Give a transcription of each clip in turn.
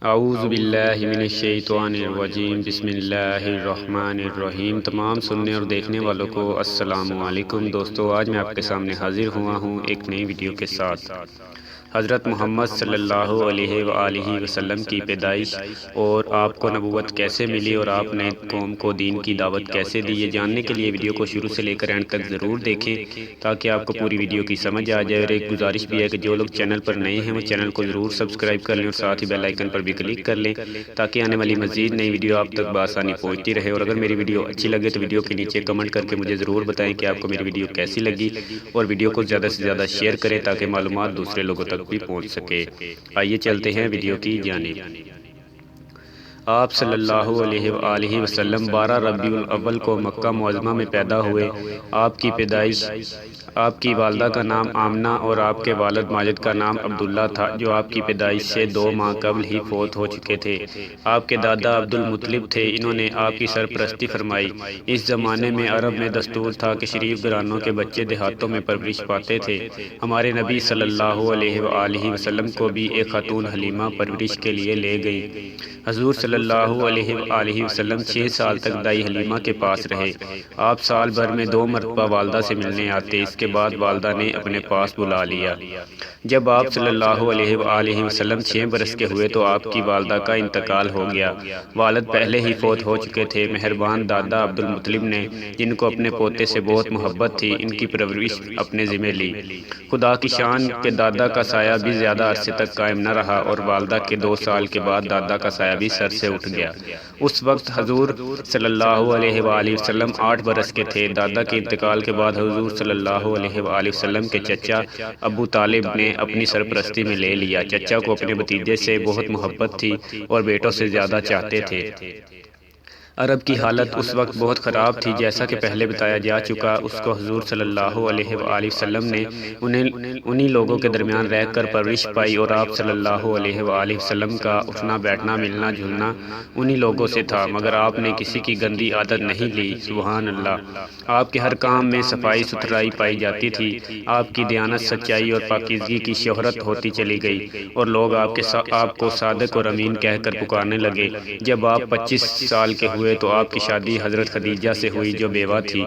اعوذ باللہ من الشیطان الرجیم، بسم اللہ الرحمن الرحیم۔ تمام سننے اور دیکھنے والوں کو السلام علیکم۔ دوستو، آج میں آپ کے سامنے حاضر ہوا ہوں ایک نئی ویڈیو کے ساتھ۔ حضرت محمد صلی اللہ علیہ وآلہ وسلم کی پیدائش اور آپ کو نبوت کیسے ملی اور آپ نے قوم کو دین کی دعوت کیسے دی، یہ جاننے کے لیے ویڈیو کو شروع سے لے کر اینڈ تک ضرور دیکھیں تاکہ آپ کو پوری ویڈیو کی سمجھ آ جائے۔ اور ایک گزارش بھی ہے کہ جو لوگ چینل پر نئے ہیں وہ چینل کو ضرور سبسکرائب کر لیں اور ساتھ ہی بیل آئیکن پر بھی کلک کر لیں تاکہ آنے والی مزید نئی ویڈیو آپ تک بآسانی پہنچتی رہے۔ اور اگر میری ویڈیو اچھی لگے تو ویڈیو کے نیچے کمنٹ کر کے مجھے ضرور بتائیں کہ آپ کو میری ویڈیو کیسی لگی، اور ویڈیو کو زیادہ سے زیادہ شیئر کریں تاکہ معلومات دوسرے لوگوں تک بھی پہنچ سکے۔ آئیے چلتے ہیں ویڈیو کی جانب۔ آپ صلی اللہ علیہ وآلہ وسلم 12 ربیع الاول کو مکہ معظمہ میں پیدا ہوئے۔ آپ کی پیدائش، آپ کی والدہ کا نام آمنہ اور آپ کے والد ماجد کا نام عبداللہ تھا، جو آپ کی پیدائش سے 2 ماہ قبل ہی فوت ہو چکے تھے۔ آپ کے دادا عبد المطلب تھے، انہوں نے آپ کی سرپرستی فرمائی۔ اس زمانے میں عرب میں دستور تھا کہ شریف گھرانوں کے بچے دیہاتوں میں پرورش پاتے تھے۔ ہمارے نبی صلی اللہ علیہ وآلہ وسلم کو بھی ایک خاتون حلیمہ پرورش کے لیے لے گئی۔ حضور صلی اللہ علیہ وآلہ وسلم 6 سال تک دائی حلیمہ کے پاس رہے۔ آپ سال بھر میں 2 مرتبہ والدہ سے ملنے آتے، اس کے بعد والدہ نے اپنے پاس بلا لیا۔ جب آپ صلی اللہ علیہ وآلہ وسلم 6 برس کے ہوئے تو آپ کی والدہ کا انتقال ہو گیا۔ والد پہلے ہی فوت ہو چکے تھے۔ مہربان دادا عبد المطلب نے، جن کو اپنے پوتے سے بہت محبت تھی، ان کی پرورش اپنے ذمہ لی۔ خدا کی شان کہ دادا کا سایہ بھی زیادہ عرصے تک قائم نہ رہا اور والدہ کے 2 سال کے بعد دادا کا سایہ بھی سر سے اٹھ گیا۔ اس وقت حضور صلی اللہ علیہ وآلہ وسلم 8 برس کے تھے۔ دادا کے انتقال کے بعد حضور صلی اللہ علیہ وآلہ وسلم کے چچا ابو طالب نے اپنی سرپرستی میں لے لیا۔ چچا کو اپنے بھتیجے سے بہت محبت تھی اور بیٹوں سے زیادہ چاہتے تھے۔ عرب کی حالت اس وقت بہت خراب تھی، جیسا کہ پہلے بتایا جا چکا۔ اس کو حضور صلی اللہ علیہ وآلہ وسلم نے انہی لوگوں کے درمیان رہ کر پرورش پائی، اور آپ صلی اللہ علیہ وآلہ وسلم کا اٹھنا بیٹھنا ملنا جلنا انہی لوگوں سے تھا، مگر آپ نے کسی کی گندی عادت نہیں لی۔ سبحان اللہ! آپ کے ہر کام میں صفائی ستھرائی پائی جاتی تھی۔ آپ کی دیانت، سچائی اور پاکیزگی کی شہرت ہوتی چلی گئی اور لوگ آپ کو صادق اور امین کہہ کر پکارنے لگے۔ جب آپ 25 سال کے ہوئے تو آپ کی شادی حضرت خدیجہ سے ہوئی، جو بیوہ تھی۔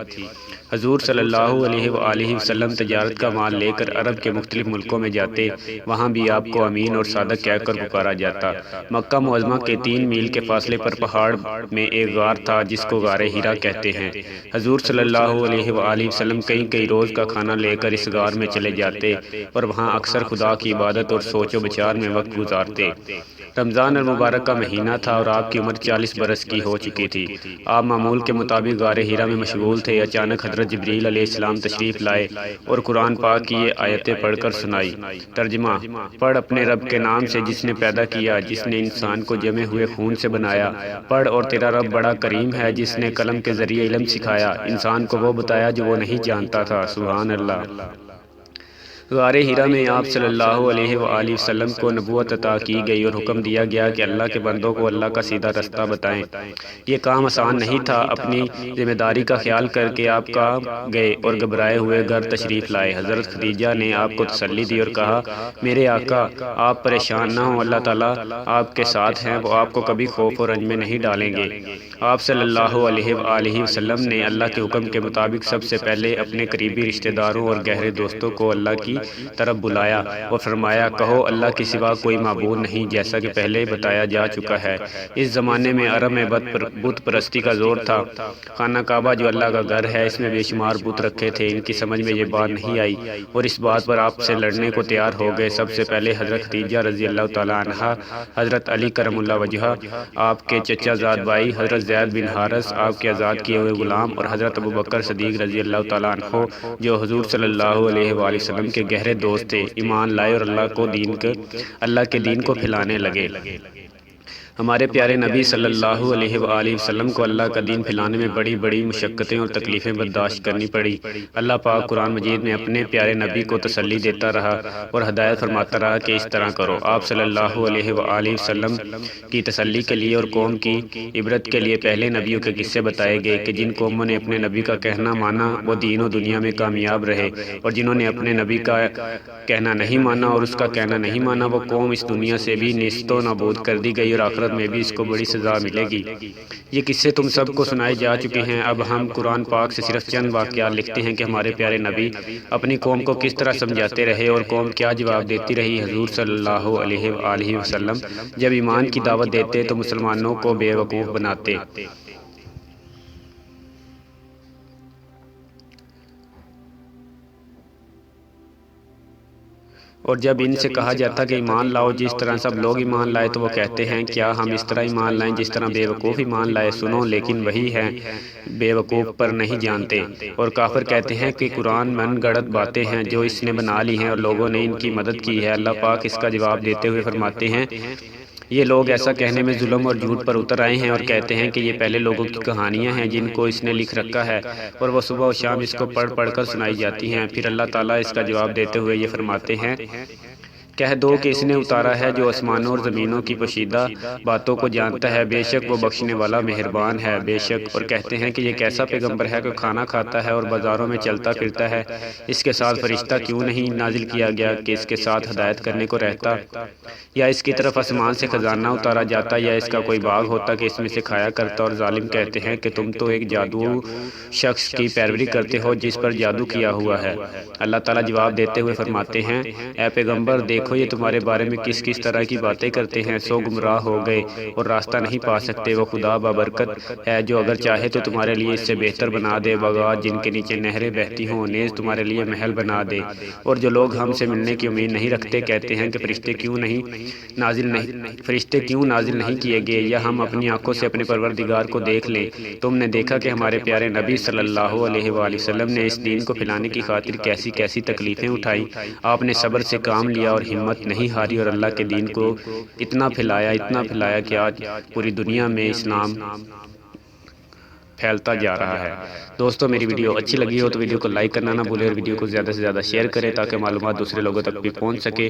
حضور صلی اللہ علیہ وآلہ وسلم تجارت کا مال لے کر عرب کے مختلف ملکوں میں جاتے، وہاں بھی آپ کو امین اور صادق کہہ کر پکارا جاتا۔ مکہ معظمہ کے 3 میل کے فاصلے پر پہاڑ میں ایک غار تھا جس کو غار ہیرا کہتے ہیں۔ حضور صلی اللہ علیہ وآلہ وسلم کئی روز کا کھانا لے کر اس غار میں چلے جاتے اور وہاں اکثر خدا کی عبادت اور سوچ و بچار میں وقت گزارتے۔ رمضان المبارک کا مہینہ تھا اور آپ کی عمر 40 برس کی ہو چکی تھی۔ آپ معمول کے مطابق غار ہیرا میں مشغول تھے۔ اچانک حضرت جبریل علیہ السلام تشریف لائے اور قرآن پاک کی یہ آیتیں پڑھ کر سنائی۔ ترجمہ: پڑھ اپنے رب کے نام سے جس نے پیدا کیا، جس نے انسان کو جمے ہوئے خون سے بنایا۔ پڑھ اور تیرا رب بڑا کریم ہے، جس نے قلم کے ذریعے علم سکھایا، انسان کو وہ بتایا جو وہ نہیں جانتا تھا۔ سبحان اللہ! غار ہیرا میں آپ صلی اللہ علیہ وآلہ وسلم کو نبوت عطا کی گئی اور حکم دیا گیا کہ اللہ کے بندوں کو اللہ کا سیدھا رستہ بتائیں۔ یہ کام آسان نہیں تھا۔ اپنی ذمہ داری کا خیال کر کے آپ کام گئے اور گھبرائے ہوئے گھر تشریف لائے۔ حضرت خدیجہ نے آپ کو تسلی دی اور کہا، میرے آقا، آپ پریشان نہ ہوں، اللہ تعالیٰ آپ کے ساتھ ہیں، وہ آپ کو کبھی خوف اور رنج میں نہیں ڈالیں گے۔ آپ صلی اللہ علیہ وآلہ وسلم نے اللہ کے حکم کے مطابق سب سے پہلے اپنے قریبی رشتہ داروں اور گہرے دوستوں کو اللہ کی طرف بلایا اور فرمایا، کہو اللہ کے سوا کوئی معبود نہیں، جیسا کہ پہلے بتایا جا چکا ہے۔ اس زمانے میں عرب میں بت پرستی کا زور تھا۔ خانہ کعبہ جو اللہ کا گھر ہے، اس میں بے شمار بت رکھے تھے۔ ان کی سمجھ میں یہ بات نہیں آئی اور اس بات پر آپ سے لڑنے کو تیار ہو گئے۔ سب سے پہلے حضرت خدیجہ رضی اللہ تعالیٰ عنہا، حضرت علی کرم اللہ وجہہ، آپ کے چچا زاد بھائی حضرت زید بن حارث، آپ کے آزاد کیے ہوئے غلام، اور حضرت ابوبکر صدیق رضی اللہ تعالیٰ عنہ، جو حضور صلی اللہ علیہ وآلہ وسلم کے گہرے دوست تھے، ایمان لائے اور اللہ کے دین کو پھیلانے لگے۔ ہمارے پیارے نبی صلی اللہ علیہ وآلہ وسلم کو اللہ کا دین پھیلانے میں بڑی بڑی مشقتیں اور تکلیفیں برداشت کرنی پڑی۔ اللہ پاک قرآن مجید میں اپنے پیارے نبی کو تسلی دیتا رہا اور ہدایت فرماتا رہا کہ اس طرح کرو۔ آپ صلی اللہ علیہ وآلہ وسلم کی تسلی کے لیے اور قوم کی عبرت کے لیے پہلے نبیوں کے قصے بتائے گئے کہ جن قوموں نے اپنے نبی کا کہنا مانا وہ دین و دنیا میں کامیاب رہے، اور جنہوں نے اپنے نبی کا کہنا نہیں مانا اور اس کا کہنا نہیں مانا وہ قوم اس دنیا سے بھی نیست و نابود کر دی گئی اور آخرت میں بھی اس کو بڑی سزا ملے گی۔ یہ قصے تم سب کو سنائے جا چکے ہیں۔ اب ہم قرآن پاک سے صرف چند واقعات لکھتے ہیں کہ ہمارے پیارے نبی اپنی قوم کو کس طرح سمجھاتے رہے اور قوم کیا جواب دیتی رہی۔ حضور صلی اللہ علیہ وآلہ وسلم جب ایمان کی دعوت دیتے تو مسلمانوں کو بے وقوف بناتے، اور جب ان سے کہا جاتا کہ ایمان لاؤ جس طرح سب لوگ ایمان لائے تو وہ کہتے ہیں کیا ہم اس طرح ایمان لائیں جس طرح بے وقوف ایمان لائے۔ سنو لیکن وہی ہے بے وقوف پر نہیں جانتے، اور کافر کہتے ہیں کہ قرآن من گڑت باتیں ہیں جو اس نے بنا لی ہیں اور لوگوں نے ان کی مدد کی ہے۔ اللہ پاک اس کا جواب دیتے ہوئے فرماتے ہیں یہ لوگ ایسا کہنے میں ظلم اور جھوٹ پر اتر آئے ہیں اور کہتے ہیں کہ یہ پہلے لوگوں کی کہانیاں ہیں جن کو اس نے لکھ رکھا ہے اور وہ صبح و شام اس کو پڑھ پڑھ کر سنائی جاتی ہیں۔ پھر اللہ تعالیٰ اس کا جواب دیتے ہوئے یہ فرماتے ہیں کہہ دو کہ اس نے اتارا ہے جو آسمانوں اور زمینوں کی پوشیدہ باتوں کو جانتا ہے، بے شک وہ بخشنے والا مہربان ہے۔ بے شک، اور کہتے ہیں کہ یہ کیسا پیغمبر ہے کہ کھانا کھاتا ہے اور بازاروں میں چلتا پھرتا ہے، اس کے ساتھ فرشتہ کیوں نہیں نازل کیا گیا کہ اس کے ساتھ ہدایت کرنے کو رہتا، یا اس کی طرف آسمان سے خزانہ اتارا جاتا، یا اس کا کوئی باغ ہوتا کہ اس میں سے کھایا کرتا۔ اور ظالم کہتے ہیں کہ تم تو ایک جادو شخص کی پیروی کرتے ہو جس پر جادو کیا ہوا ہے۔ اللہ تعالیٰ جواب دیتے ہوئے فرماتے ہیں اے پیغمبر دیکھو یہ تمہارے بارے میں کس کس طرح کی باتیں کرتے ہیں، سو گمراہ ہو گئے اور راستہ نہیں پا سکتے۔ وہ خدا بابرکت ہے جو اگر چاہے تو تمہارے لیے اس سے بہتر بنا دے، باغات جن کے نیچے نہریں بہتی ہوں، نیز تمہارے لیے محل بنا دے۔ اور جو لوگ ہم سے ملنے کی امید نہیں رکھتے کہتے ہیں کہ فرشتے کیوں نازل نہیں کیے گئے، یا ہم اپنی آنکھوں سے اپنے پروردگار کو دیکھ لیں۔ تم نے دیکھا کہ ہمارے پیارے نبی صلی اللہ علیہ وآلہ وسلم نے اس دین کو پھیلانے کی خاطر کیسی کیسی تکلیفیں اٹھائیں۔ آپ نے صبر سے کام لیا اور ہمت نہیں ہاری اور اللہ کے دین کو اتنا پھیلایا کہ آج پوری دنیا میں اسلام پھیلتا جا رہا ہے۔ دوستو میری ویڈیو اچھی لگی ہو تو ویڈیو کو لائک کرنا نہ بھولیں اور ویڈیو کو زیادہ سے زیادہ شیئر کریں تاکہ معلومات دوسرے لوگوں تک بھی پہنچ سکے۔